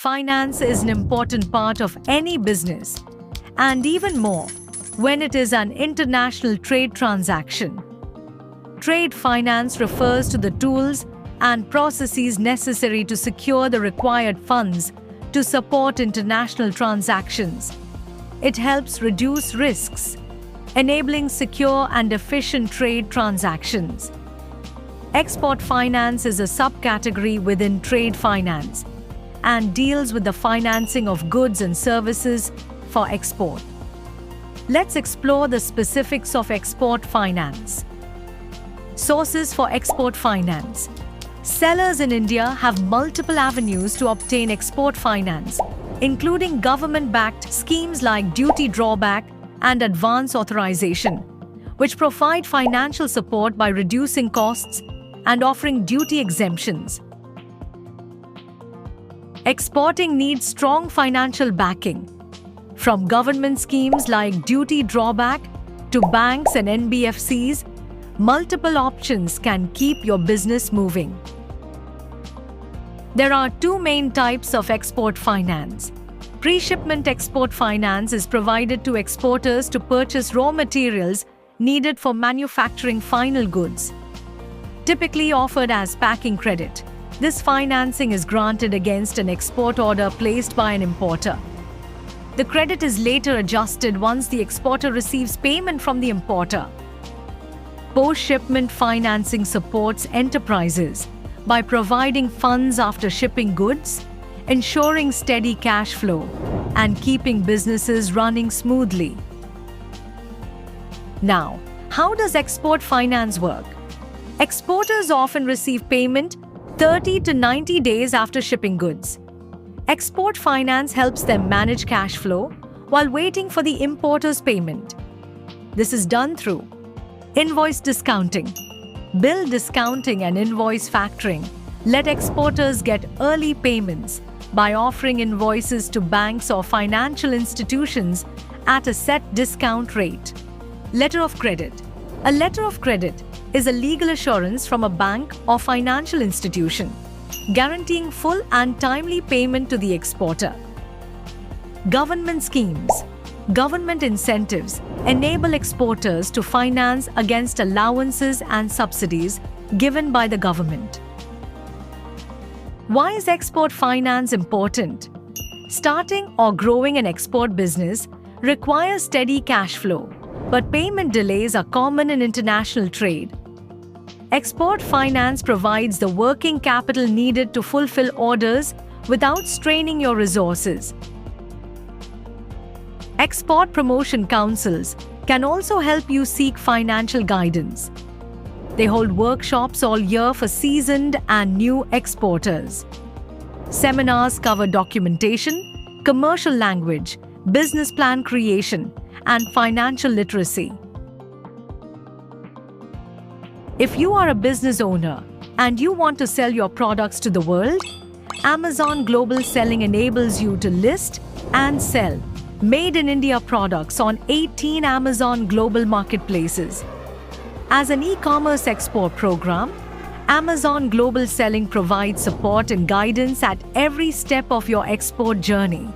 Finance is an important part of any business, and even more when it is an international trade transaction. Trade finance refers to the tools and processes necessary to secure the required funds to support international transactions. It helps reduce risks, enabling secure and efficient trade transactions. Export finance is a subcategory within trade finance and deals with the financing of goods and services for export. Let's explore the specifics of export finance. Sources for export finance. Sellers in India have multiple avenues to obtain export finance, including government-backed schemes like duty drawback and advance authorization, which provide financial support by reducing costs and offering duty exemptions. Exporting needs strong financial backing. From government schemes like duty drawback to banks and NBFCs, multiple options can keep your business moving. There are two main types of export finance. Pre-shipment export finance is provided to exporters to purchase raw materials needed for manufacturing final goods. Typically offered as packing credit, this financing is granted against an export order placed by an importer. The credit is later adjusted once the exporter receives payment from the importer. Post-shipment financing supports enterprises by providing funds after shipping goods, ensuring steady cash flow, and keeping businesses running smoothly. Now, how does export finance work? Exporters often receive payment 30 to 90 days after shipping goods. Export finance helps them manage cash flow while waiting for the importer's payment. This is done through invoice discounting. Bill discounting and invoice factoring let exporters get early payments by offering invoices to banks or financial institutions at a set discount rate. Letter of credit. A letter of credit is a legal assurance from a bank or financial institution, guaranteeing full and timely payment to the exporter. Government schemes. Government incentives enable exporters to finance against allowances and subsidies given by the government. Why is export finance important? Starting or growing an export business requires steady cash flow, but payment delays are common in international trade. Export finance provides the working capital needed to fulfill orders without straining your resources. Export promotion councils can also help you seek financial guidance. They hold workshops all year for seasoned and new exporters. Seminars cover documentation, commercial language, business plan creation, and financial literacy. If you are a business owner and you want to sell your products to the world, Amazon Global Selling enables you to list and sell Made in India products on 18 Amazon global marketplaces. As an e-commerce export program, Amazon Global Selling provides support and guidance at every step of your export journey.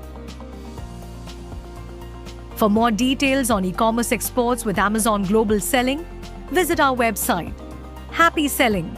For more details on e-commerce exports with Amazon Global Selling, visit our website. Happy selling!